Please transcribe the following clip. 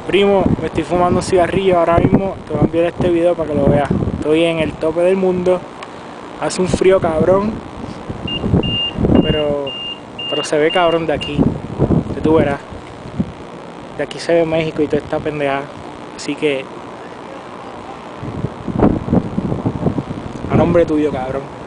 Primo, me estoy fumando un cigarrillo ahora mismo. Te voy a enviar este video para que lo veas. Estoy en el tope del mundo. Hace un frío cabrón. Pero se ve cabrón de aquí. Que tú verás. De aquí se ve México y toda esta pendeja. Así que... a nombre tuyo, cabrón.